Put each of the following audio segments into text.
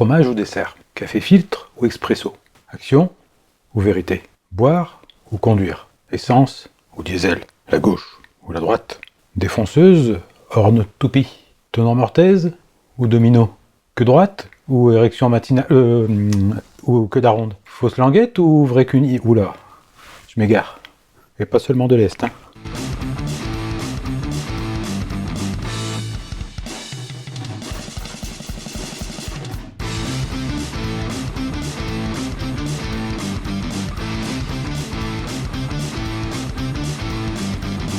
fromage ou dessert, café filtre ou expresso, action ou vérité, boire ou conduire, essence ou diesel, la gauche ou la droite, défonceuse, ornithopie, tenant mortaise ou domino, queue droite ou érection matinale, ou queue d'aronde, fausse languette ou vraie cunie, oula, je m'égare, et pas seulement de l'Est, hein.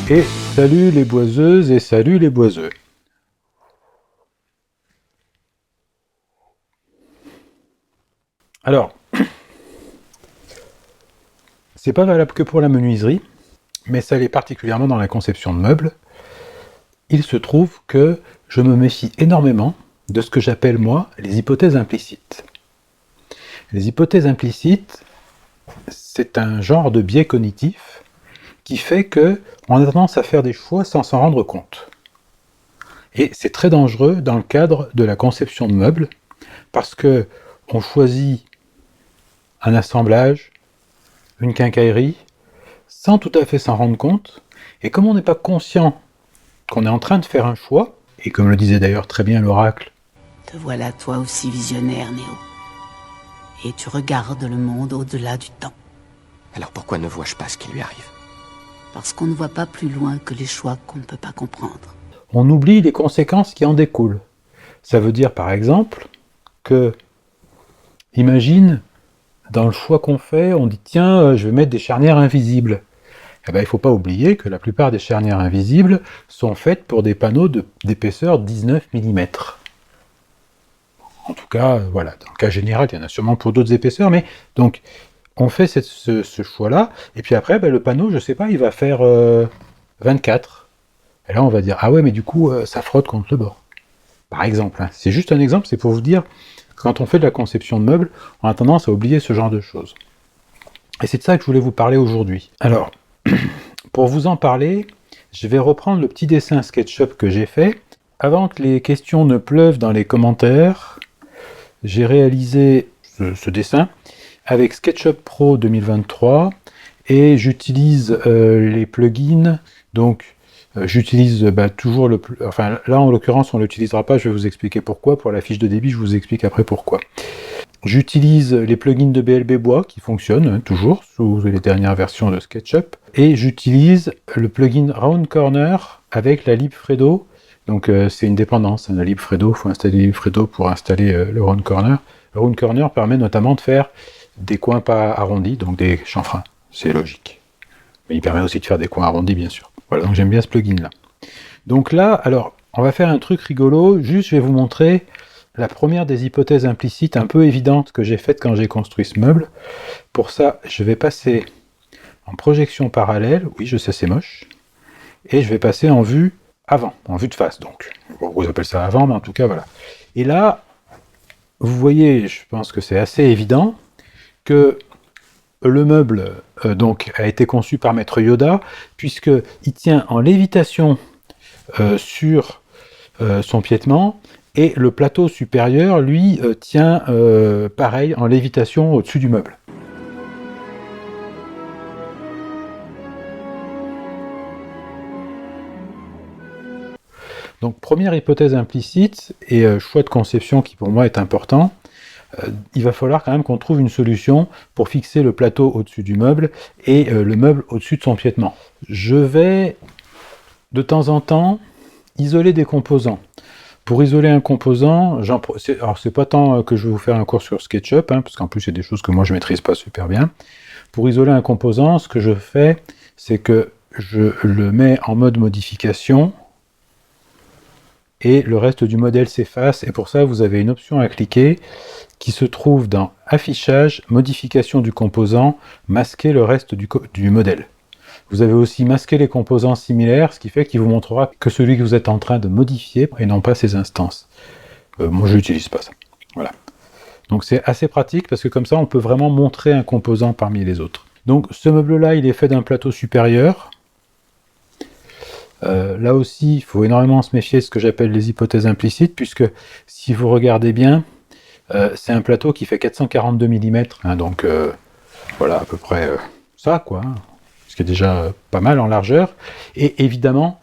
Et salut les boiseuses et salut les boiseux. Alors, c'est pas valable que pour la menuiserie, mais ça l'est particulièrement dans la conception de meubles. Il se trouve que je me méfie énormément de ce que j'appelle moi les hypothèses implicites. Les hypothèses implicites, c'est un genre de biais cognitif qui fait qu'on a tendance à faire des choix sans s'en rendre compte. Et c'est très dangereux dans le cadre de la conception de meubles, parce que on choisit un assemblage, une quincaillerie, sans tout à fait s'en rendre compte, et comme on n'est pas conscient qu'on est en train de faire un choix, et comme le disait d'ailleurs très bien l'oracle, « Te voilà toi aussi visionnaire, Néo. Et tu regardes le monde au-delà du temps. Alors pourquoi ne vois-je pas ce qui lui arrive ? Parce qu'on ne voit pas plus loin que les choix qu'on ne peut pas comprendre. » On oublie les conséquences qui en découlent. Ça veut dire par exemple que, imagine, dans le choix qu'on fait, on dit tiens, je vais mettre des charnières invisibles. Eh ben, il ne faut pas oublier que la plupart des charnières invisibles sont faites pour des panneaux d'épaisseur 19 mm. En tout cas, voilà, dans le cas général, il y en a sûrement pour d'autres épaisseurs, mais donc on fait ce choix-là, et puis après, le panneau, je ne sais pas, il va faire 24. Et là, on va dire, ah ouais, mais du coup, ça frotte contre le bord. Par exemple, hein. C'est juste un exemple, c'est pour vous dire, quand on fait de la conception de meubles, on a tendance à oublier ce genre de choses. Et c'est de ça que je voulais vous parler aujourd'hui. Alors, pour vous en parler, je vais reprendre le petit dessin SketchUp que j'ai fait. Avant que les questions ne pleuvent dans les commentaires, j'ai réalisé ce dessin avec SketchUp Pro 2023 et j'utilise les plugins. Donc, j'utilise toujours enfin là en l'occurrence on ne l'utilisera pas, je vais vous expliquer pourquoi. Pour la fiche de débit, je vous explique après pourquoi. J'utilise les plugins de BLB Bois qui fonctionnent toujours sous les dernières versions de SketchUp. Et j'utilise le plugin Round Corner avec la LibFredo. Donc c'est une dépendance, la LibFredo, il faut installer LibFredo pour installer le Round Corner. Le Round Corner permet notamment de faire des coins pas arrondis, donc des chanfreins, c'est logique. Mais il permet aussi de faire des coins arrondis bien sûr. Voilà, donc j'aime bien ce plugin là. Donc là, alors, on va faire un truc rigolo, juste je vais vous montrer la première des hypothèses implicites un peu évidentes que j'ai faites quand j'ai construit ce meuble. Pour ça, je vais passer en projection parallèle, oui je sais c'est moche, et je vais passer en vue avant, en vue de face donc. On vous appelle ça avant, mais en tout cas voilà. Et là, vous voyez, je pense que c'est assez évident que le meuble donc a été conçu par Maître Yoda, puisqu'il tient en lévitation sur son piétement, et le plateau supérieur, lui, tient pareil en lévitation au-dessus du meuble. Donc première hypothèse implicite, et choix de conception qui pour moi est important, il va falloir quand même qu'on trouve une solution pour fixer le plateau au-dessus du meuble et le meuble au-dessus de son piétement. Je vais de temps en temps isoler des composants. Pour isoler un composant, alors c'est pas tant que je vais vous faire un cours sur SketchUp, hein, parce qu'en plus c'est des choses que moi je maîtrise pas super bien. Pour isoler un composant, ce que je fais, c'est que je le mets en mode modification, et le reste du modèle s'efface, et pour ça vous avez une option à cliquer qui se trouve dans Affichage, Modification du composant, Masquer le reste du modèle. Vous avez aussi masqué les composants similaires, ce qui fait qu'il vous montrera que celui que vous êtes en train de modifier, et non pas ses instances. Moi je n'utilise pas ça. Voilà. Donc c'est assez pratique, parce que comme ça on peut vraiment montrer un composant parmi les autres. Donc ce meuble-là, il est fait d'un plateau supérieur. Là aussi, il faut énormément se méfier de ce que j'appelle les hypothèses implicites, puisque si vous regardez bien, C'est un plateau qui fait 442 mm, hein, donc voilà à peu près ça, quoi, hein, ce qui est déjà pas mal en largeur. Et évidemment,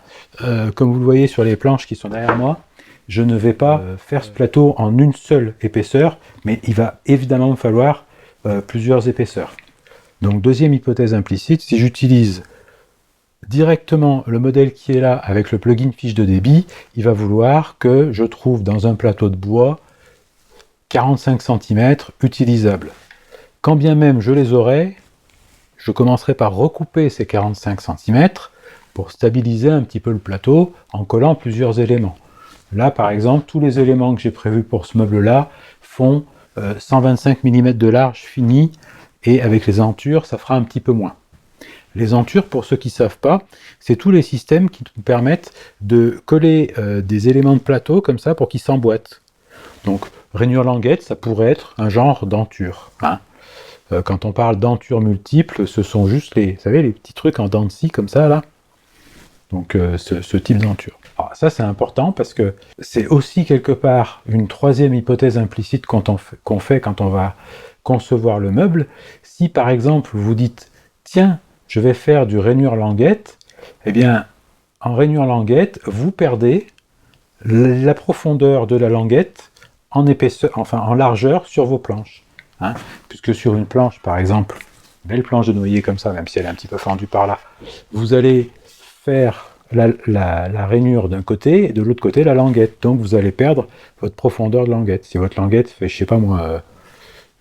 comme vous le voyez sur les planches qui sont derrière moi, je ne vais pas faire ce plateau en une seule épaisseur, mais il va évidemment me falloir plusieurs épaisseurs. Donc deuxième hypothèse implicite, si j'utilise directement le modèle qui est là avec le plugin fiche de débit, il va vouloir que je trouve dans un plateau de bois 45 cm utilisables. Quand bien même je les aurai, je commencerai par recouper ces 45 cm pour stabiliser un petit peu le plateau en collant plusieurs éléments. Là, par exemple, tous les éléments que j'ai prévus pour ce meuble-là font 125 mm de large fini, et avec les entures, ça fera un petit peu moins. Les entures, pour ceux qui ne savent pas, c'est tous les systèmes qui nous permettent de coller des éléments de plateau comme ça pour qu'ils s'emboîtent. Donc, rainure languette, ça pourrait être un genre denture, hein. Quand on parle denture multiple, ce sont juste les, vous savez, les petits trucs en dents de scie comme ça, là. Donc, ce type denture. Alors, ça, c'est important parce que c'est aussi quelque part une troisième hypothèse implicite qu'on fait quand on va concevoir le meuble. Si, par exemple, vous dites « Tiens, je vais faire du rainure languette », eh bien, en rainure languette, vous perdez la profondeur de la languette en épaisseur, enfin en largeur sur vos planches. Hein, puisque sur une planche, par exemple, belle planche de noyer comme ça, même si elle est un petit peu fendue par là, vous allez faire la rainure d'un côté et de l'autre côté la languette. Donc vous allez perdre votre profondeur de languette. Si votre languette fait, je sais pas moi,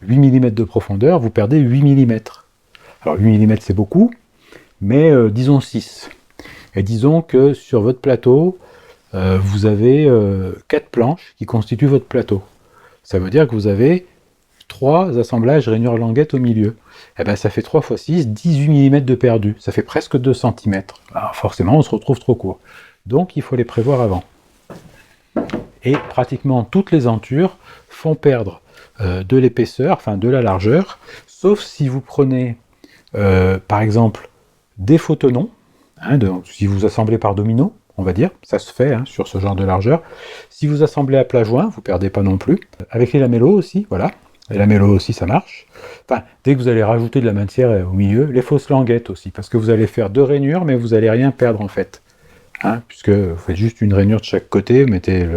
8 mm de profondeur, vous perdez 8 mm. Alors 8 mm c'est beaucoup, mais disons 6. Et disons que sur votre plateau, vous avez 4 planches qui constituent votre plateau. Ça veut dire que vous avez 3 assemblages rainure languette au milieu. Et bien ça fait 3 x 6, 18 mm de perdu. Ça fait presque 2 cm. Alors forcément, on se retrouve trop court. Donc il faut les prévoir avant. Et pratiquement toutes les entures font perdre de l'épaisseur, enfin de la largeur, sauf si vous prenez, par exemple, des photonons, hein, si vous assemblez par domino, on va dire, ça se fait hein, sur ce genre de largeur. Si vous assemblez à plat joint, vous ne perdez pas non plus. Avec les lamellos aussi, voilà. Les lamellos aussi, ça marche. Enfin, dès que vous allez rajouter de la matière au milieu, les fausses languettes aussi, parce que vous allez faire 2 rainures, mais vous n'allez rien perdre en fait. Hein, puisque vous faites juste une rainure de chaque côté, vous mettez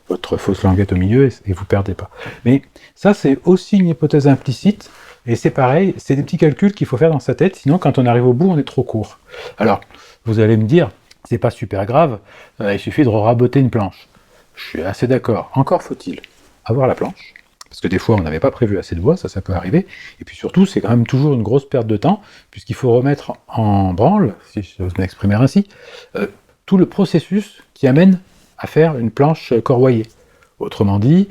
votre fausse languette au milieu et vous ne perdez pas. Mais ça, c'est aussi une hypothèse implicite, et c'est pareil, c'est des petits calculs qu'il faut faire dans sa tête, sinon quand on arrive au bout, on est trop court. Alors, vous allez me dire, c'est pas super grave, il suffit de raboter une planche. Je suis assez d'accord. Encore faut-il avoir la planche, parce que des fois on n'avait pas prévu assez de bois, ça peut arriver, et puis surtout c'est quand même toujours une grosse perte de temps, puisqu'il faut remettre en branle, si j'ose m'exprimer ainsi, tout le processus qui amène à faire une planche corroyée. Autrement dit,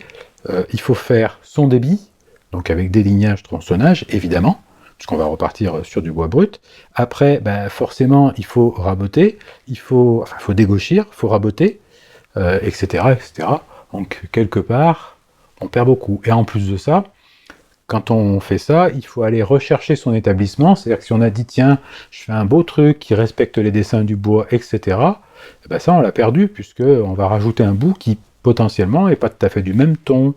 il faut faire son débit, donc avec délignage, tronçonnage, évidemment, puisqu'on va repartir sur du bois brut. Après, ben, forcément, il faut raboter, il faut dégauchir, il faut raboter, etc., etc. Donc, quelque part, on perd beaucoup. Et en plus de ça, quand on fait ça, il faut aller rechercher son établissement. C'est-à-dire que si on a dit, tiens, je fais un beau truc qui respecte les dessins du bois, etc., ben ça, on l'a perdu, puisqu'on va rajouter un bout qui, potentiellement, n'est pas tout à fait du même ton,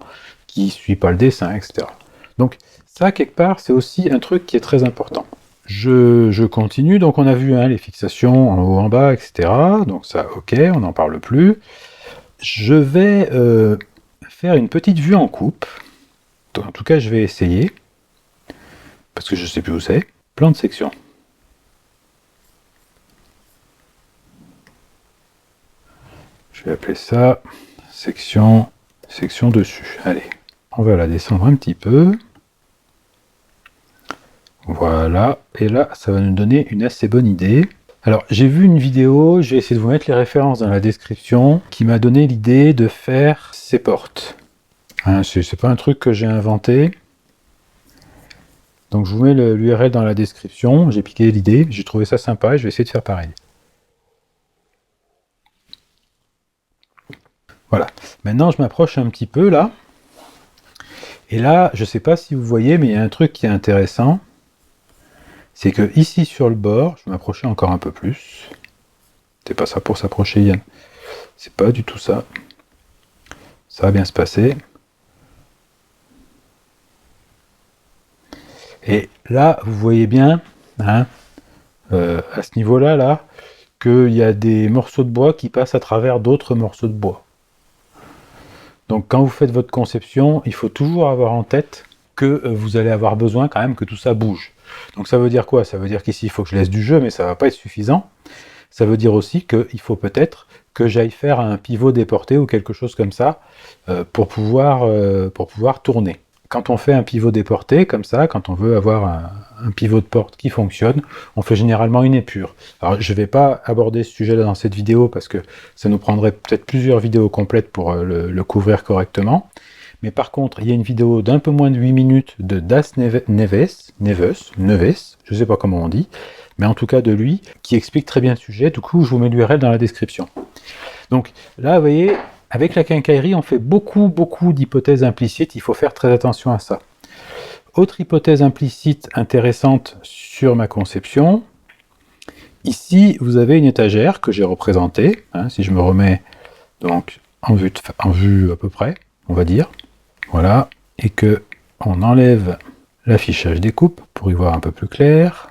qui ne suit pas le dessin, etc. Donc, ça, quelque part, c'est aussi un truc qui est très important. Je continue, donc on a vu hein, les fixations en haut, en bas, etc. Donc ça, ok, on n'en parle plus. Je vais faire une petite vue en coupe. En tout cas, je vais essayer, parce que je ne sais plus où c'est. Plan de section. Je vais appeler ça section dessus. Allez, on va la descendre un petit peu. Voilà, et là, ça va nous donner une assez bonne idée. Alors, j'ai vu une vidéo, je vais essayer de vous mettre les références dans la description, qui m'a donné l'idée de faire ces portes. Hein, c'est pas un truc que j'ai inventé. Donc, je vous mets l'URL dans la description, j'ai piqué l'idée, j'ai trouvé ça sympa et je vais essayer de faire pareil. Voilà, maintenant je m'approche un petit peu là. Et là, je sais pas si vous voyez, mais il y a un truc qui est intéressant. C'est que ici sur le bord, je vais m'approcher encore un peu plus. C'est pas ça pour s'approcher, Yann. C'est pas du tout ça. Ça va bien se passer. Et là, vous voyez bien, hein, à ce niveau-là, là, qu'il y a des morceaux de bois qui passent à travers d'autres morceaux de bois. Donc quand vous faites votre conception, il faut toujours avoir en tête que vous allez avoir besoin quand même que tout ça bouge. Donc ça veut dire quoi? Ça veut dire qu'ici, il faut que je laisse du jeu, mais ça ne va pas être suffisant. Ça veut dire aussi qu'il faut peut-être que j'aille faire un pivot déporté ou quelque chose comme ça pour pouvoir tourner. Quand on fait un pivot déporté, comme ça, quand on veut avoir un pivot de porte qui fonctionne, on fait généralement une épure. Alors, je ne vais pas aborder ce sujet-là dans cette vidéo, parce que ça nous prendrait peut-être plusieurs vidéos complètes pour le couvrir correctement. Mais par contre, il y a une vidéo d'un peu moins de 8 minutes de Das Neves, je ne sais pas comment on dit, mais en tout cas de lui, qui explique très bien le sujet. Du coup, je vous mets l'URL dans la description. Donc là, vous voyez, avec la quincaillerie, on fait beaucoup d'hypothèses implicites. Il faut faire très attention à ça. Autre hypothèse implicite intéressante sur ma conception. Ici, vous avez une étagère que j'ai représentée. Hein, si je me remets donc en vue à peu près, on va dire. Voilà. Et que on enlève l'affichage des coupes pour y voir un peu plus clair.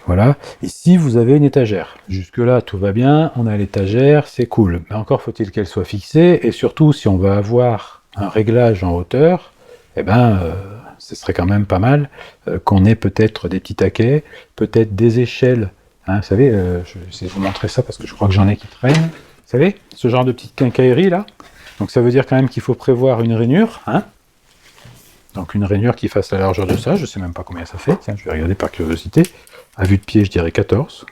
Voilà, ici vous avez une étagère. Jusque-là, tout va bien, on a l'étagère, c'est cool. Mais encore faut-il qu'elle soit fixée, et surtout, si on va avoir un réglage en hauteur, eh ben, ce serait quand même pas mal qu'on ait peut-être des petits taquets, peut-être des échelles. Hein, vous savez, je vais essayer de vous montrer ça parce que je crois que j'en ai qui traînent. Vous savez, ce genre de petite quincaillerie là. Donc ça veut dire quand même qu'il faut prévoir une rainure, hein. Donc une rainure qui fasse la largeur de ça, je ne sais même pas combien ça fait, tiens, je vais regarder par curiosité. À vue de pied, je dirais 14.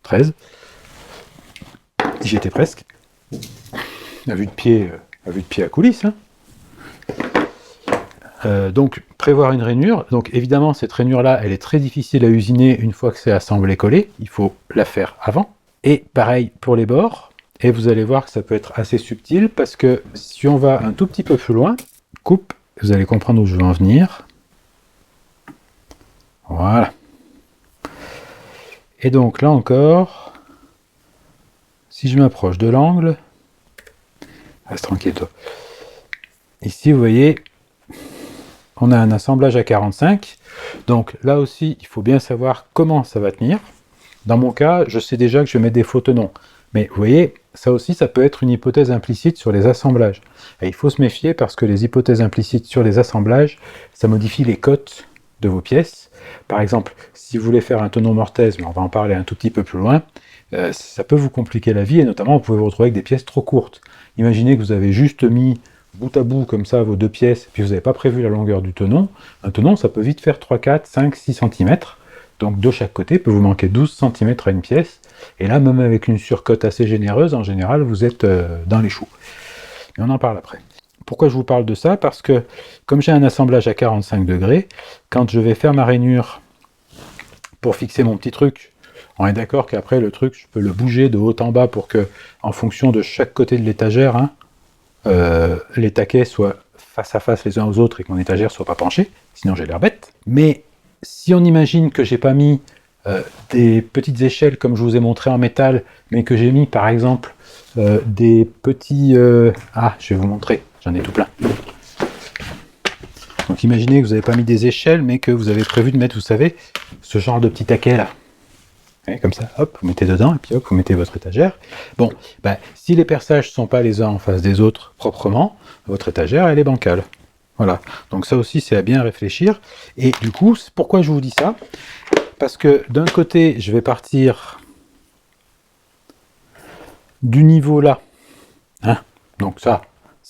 13. J'y étais presque. À vue de pied à coulisses. Hein. Donc prévoir une rainure. Donc évidemment, cette rainure-là, elle est très difficile à usiner une fois que c'est assemblé collé. Il faut la faire avant. Et pareil pour les bords. Et vous allez voir que ça peut être assez subtil, parce que si on va un tout petit peu plus loin, coupe, vous allez comprendre où je veux en venir. Voilà. Et donc là encore, si je m'approche de l'angle, reste tranquille toi. Ici vous voyez, on a un assemblage à 45, donc là aussi il faut bien savoir comment ça va tenir. Dans mon cas, je sais déjà que je vais mettre des faux tenons. Mais vous voyez, ça aussi, ça peut être une hypothèse implicite sur les assemblages. Et il faut se méfier parce que les hypothèses implicites sur les assemblages, ça modifie les cotes de vos pièces. Par exemple, si vous voulez faire un tenon mortaise, mais on va en parler un tout petit peu plus loin, ça peut vous compliquer la vie, et notamment vous pouvez vous retrouver avec des pièces trop courtes. Imaginez que vous avez juste mis bout à bout comme ça vos deux pièces, puis vous n'avez pas prévu la longueur du tenon. Un tenon, ça peut vite faire 3, 4, 5, 6 cm. Donc de chaque côté, peut vous manquer 12 cm à une pièce. Et là, même avec une surcote assez généreuse, en général, vous êtes dans les choux. Mais on en parle après. Pourquoi je vous parle de ça? Parce que, comme j'ai un assemblage à 45 degrés, quand je vais faire ma rainure pour fixer mon petit truc, on est d'accord qu'après, le truc, je peux le bouger de haut en bas pour que, en fonction de chaque côté de l'étagère, hein, les taquets soient face à face les uns aux autres et que mon étagère soit pas penchée, sinon j'ai l'air bête. Mais si on imagine que j'ai pas mis des petites échelles comme je vous ai montré en métal, mais que j'ai mis par exemple des petits... je vais vous montrer, j'en ai tout plein. Donc imaginez que vous n'avez pas mis des échelles, mais que vous avez prévu de mettre, vous savez, ce genre de petit taquet là. Et comme ça, hop, vous mettez dedans, et puis hop, vous mettez votre étagère. Bon, si les perçages ne sont pas les uns en face des autres proprement, votre étagère, elle est bancale. Voilà, donc ça aussi, c'est à bien réfléchir. Et du coup, pourquoi je vous dis ça? Parce que d'un côté, je vais partir du niveau là. Hein, donc ça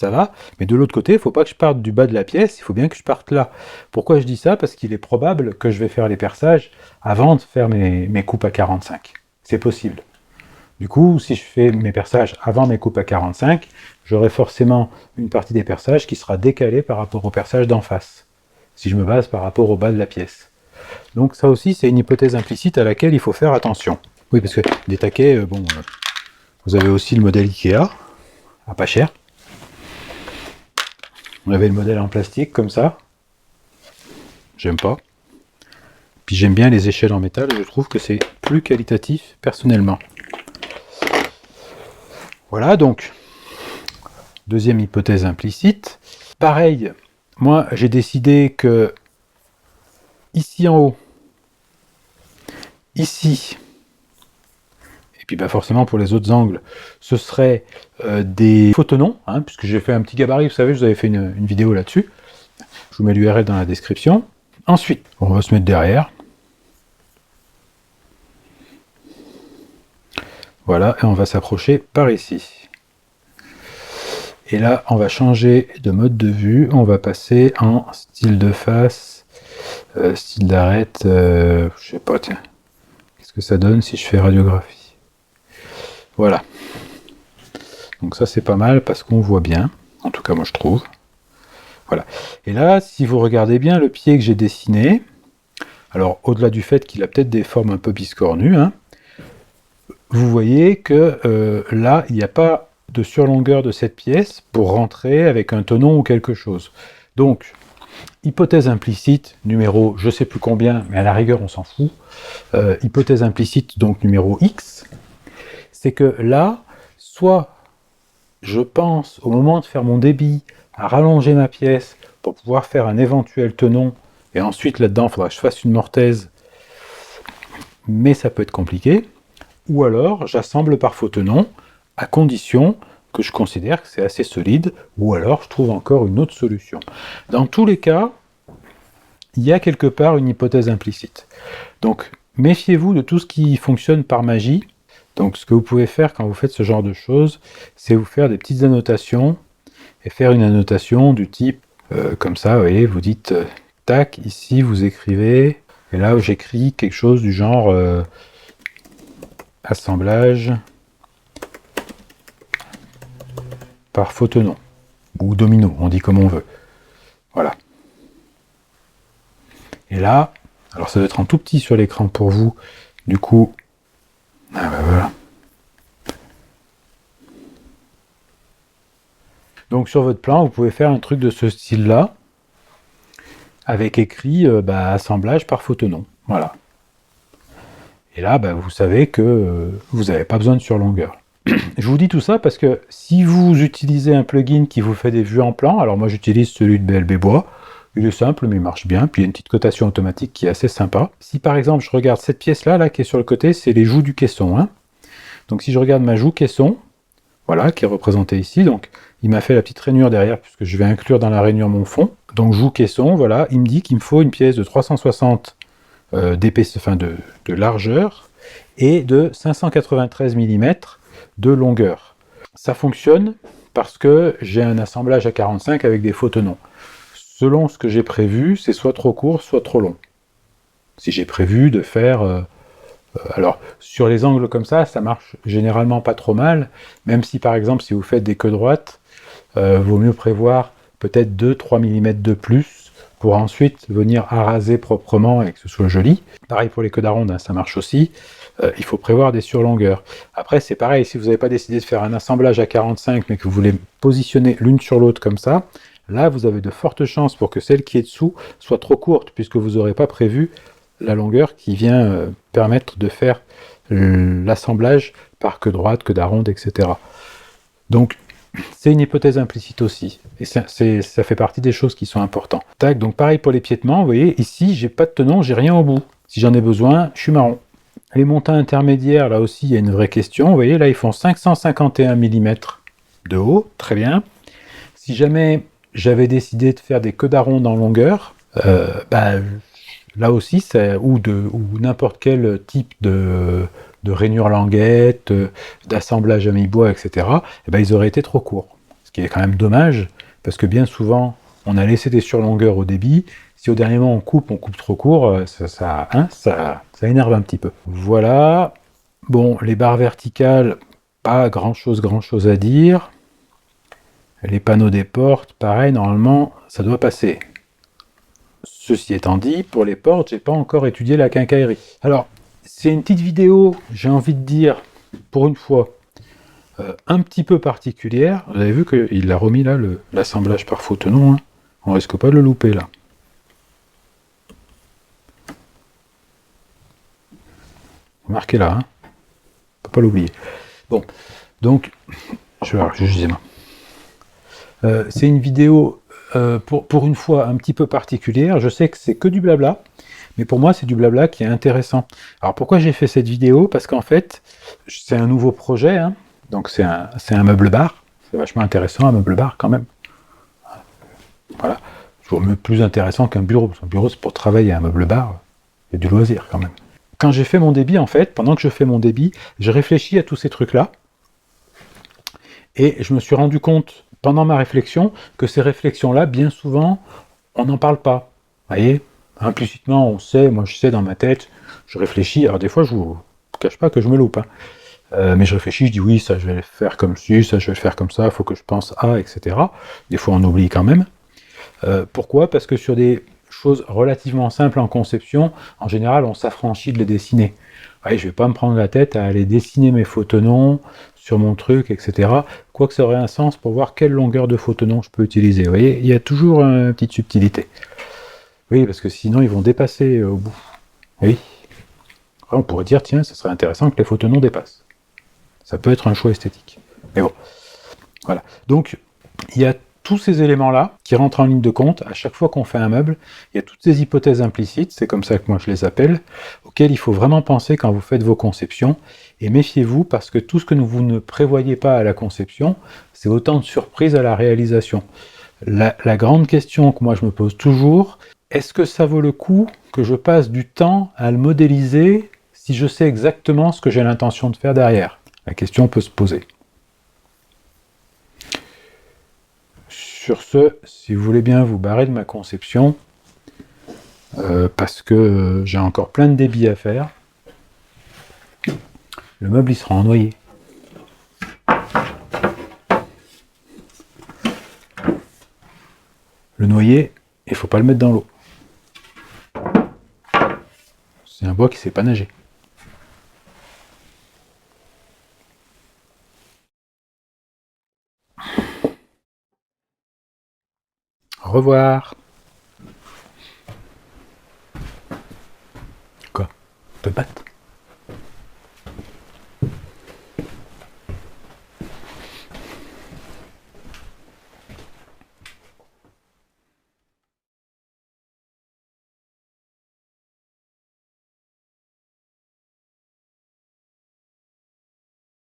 va. Mais de l'autre côté, il ne faut pas que je parte du bas de la pièce, il faut bien que je parte là. Pourquoi je dis ça? Parce qu'il est probable que je vais faire les perçages avant de faire mes coupes à 45. C'est possible. Du coup, si je fais mes perçages avant mes coupes à 45, j'aurai forcément une partie des perçages qui sera décalée par rapport au perçage d'en face, si je me base par rapport au bas de la pièce. Donc ça aussi, c'est une hypothèse implicite à laquelle il faut faire attention. Oui, parce que des taquets, vous avez aussi le modèle Ikea, à pas cher. On avait le modèle en plastique, comme ça. J'aime pas. Puis j'aime bien les échelles en métal, je trouve que c'est plus qualitatif, personnellement. Voilà, donc, deuxième hypothèse implicite. Pareil, moi, j'ai décidé que ici en haut, ici, et puis bah forcément pour les autres angles, ce serait des photonons, hein, puisque j'ai fait un petit gabarit, vous savez, je vous avais fait une vidéo là-dessus. Je vous mets l'URL dans la description. Ensuite, on va se mettre derrière. Voilà, et on va s'approcher par ici. Et là, on va changer de mode de vue. On va passer en style de face, style d'arête. Je sais pas, tiens. Qu'est-ce que ça donne si je fais radiographie? Voilà. Donc ça, c'est pas mal parce qu'on voit bien. En tout cas, moi, je trouve. Voilà. Et là, si vous regardez bien le pied que j'ai dessiné, alors au-delà du fait qu'il a peut-être des formes un peu biscornues, hein, vous voyez que là, il n'y a pas de surlongueur de cette pièce pour rentrer avec un tenon ou quelque chose. Donc, hypothèse implicite, numéro je sais plus combien, mais à la rigueur on s'en fout, hypothèse implicite, donc numéro X, c'est que là, soit je pense au moment de faire mon débit à rallonger ma pièce pour pouvoir faire un éventuel tenon, et ensuite là-dedans il faudra que je fasse une mortaise, mais ça peut être compliqué, ou alors j'assemble par faux tenon, à condition que je considère que c'est assez solide, ou alors je trouve encore une autre solution. Dans tous les cas, il y a quelque part une hypothèse implicite. Donc, méfiez-vous de tout ce qui fonctionne par magie. Donc, ce que vous pouvez faire quand vous faites ce genre de choses, c'est vous faire des petites annotations, et faire une annotation du type, comme ça, vous voyez, vous dites, tac, ici vous écrivez, et là j'écris quelque chose du genre, assemblage par faux tenon, ou domino, on dit comme on veut. Voilà. Et là, alors ça doit être en tout petit sur l'écran pour vous, du coup, ah ben voilà. Donc sur votre plan, vous pouvez faire un truc de ce style-là, avec écrit assemblage par faux tenon. Voilà. Et là, vous savez que vous n'avez pas besoin de surlongueur. Je vous dis tout ça parce que si vous utilisez un plugin qui vous fait des vues en plan, alors moi j'utilise celui de BLB Bois, il est simple mais il marche bien, puis il y a une petite cotation automatique qui est assez sympa. Si par exemple je regarde cette pièce-là, là, qui est sur le côté, c'est les joues du caisson. Hein. Donc si je regarde ma joue caisson, voilà, qui est représentée ici, donc il m'a fait la petite rainure derrière, puisque je vais inclure dans la rainure mon fond. Donc joue caisson, voilà, il me dit qu'il me faut une pièce de 360 d'épaisseur, enfin de largeur, et de 593 mm de longueur. Ça fonctionne parce que j'ai un assemblage à 45 avec des faux tenons. Selon ce que j'ai prévu, c'est soit trop court, soit trop long. Si j'ai prévu de faire... alors, sur les angles comme ça marche généralement pas trop mal, même si par exemple, si vous faites des queues droites, vaut mieux prévoir peut-être 2-3 mm de plus pour ensuite venir araser proprement et que ce soit joli. Pareil pour les queues d'aronde, hein, ça marche aussi. Il faut prévoir des surlongueurs. Après, c'est pareil, si vous n'avez pas décidé de faire un assemblage à 45, mais que vous voulez positionner l'une sur l'autre comme ça, là, vous avez de fortes chances pour que celle qui est dessous soit trop courte, puisque vous n'aurez pas prévu la longueur qui vient permettre de faire l'assemblage par queue droite, queue d'aronde, etc. Donc, c'est une hypothèse implicite aussi, et ça fait partie des choses qui sont importantes. Tac, donc pareil pour les piétements, vous voyez, ici, j'ai pas de tenon, j'ai rien au bout. Si j'en ai besoin, je suis marron. Les montants intermédiaires, là aussi, il y a une vraie question. Vous voyez, là, ils font 551 mm de haut, très bien. Si jamais j'avais décidé de faire des queues d'aronde en longueur, là aussi, ou n'importe quel type de rainure languette, d'assemblage à mi-bois, etc., ils auraient été trop courts. Ce qui est quand même dommage, parce que bien souvent, on a laissé des surlongueurs au débit. Si au dernier moment on coupe trop court, ça énerve un petit peu. Voilà. Bon, les barres verticales, pas grand-chose à dire. Les panneaux des portes, pareil, normalement, ça doit passer. Ceci étant dit, pour les portes, j'ai pas encore étudié la quincaillerie. Alors, c'est une petite vidéo, j'ai envie de dire, pour une fois, un petit peu particulière. Vous avez vu qu'il a remis là l'assemblage par faux tenon. Hein. On risque pas de le louper là. Marqué là, hein. Faut pas l'oublier. Bon, donc, je vais voir, excusez-moi. C'est une vidéo pour une fois un petit peu particulière, je sais que c'est que du blabla, mais pour moi, c'est du blabla qui est intéressant. Alors pourquoi j'ai fait cette vidéo? Parce qu'en fait, c'est un nouveau projet, hein. Donc c'est un meuble bar. C'est vachement intéressant, un meuble bar quand même. Voilà. Toujours plus intéressant qu'un bureau. Un bureau, c'est pour travailler, un meuble bar, il y a du loisir quand même. Quand j'ai fait mon débit, en fait, pendant que je fais mon débit, j'ai réfléchi à tous ces trucs-là. Et je me suis rendu compte, pendant ma réflexion, que ces réflexions-là, bien souvent, on n'en parle pas. Vous voyez? Implicitement, on sait, moi je sais dans ma tête, je réfléchis, alors des fois je vous cache pas que je me loupe, hein. Mais je réfléchis, je dis oui, ça je vais le faire comme ci, ça je vais le faire comme ça, il faut que je pense à, etc. Des fois on oublie quand même. Pourquoi? Parce que sur des choses relativement simples en conception, en général on s'affranchit de les dessiner. Ouais, je vais pas me prendre la tête à aller dessiner mes photonoms sur mon truc, etc. Quoique ça aurait un sens pour voir quelle longueur de photonom je peux utiliser. Vous voyez, il y a toujours une petite subtilité. Oui, parce que sinon ils vont dépasser au bout. Oui. Après, on pourrait dire, tiens, ça serait intéressant que les photonoms dépassent. Ça peut être un choix esthétique. Mais bon, voilà. Donc, il y a tous ces éléments-là qui rentrent en ligne de compte à chaque fois qu'on fait un meuble. Il y a toutes ces hypothèses implicites, c'est comme ça que moi je les appelle, auxquelles il faut vraiment penser quand vous faites vos conceptions. Et méfiez-vous, parce que tout ce que vous ne prévoyez pas à la conception, c'est autant de surprises à la réalisation. La grande question que moi je me pose toujours, est-ce que ça vaut le coup que je passe du temps à le modéliser si je sais exactement ce que j'ai l'intention de faire derrière? La question peut se poser. Sur ce, si vous voulez bien vous barrer de ma conception, parce que j'ai encore plein de débits à faire, le meuble il sera en noyer. Le noyer, il ne faut pas le mettre dans l'eau. C'est un bois qui ne sait pas nager. Au revoir. Quoi? Te battre?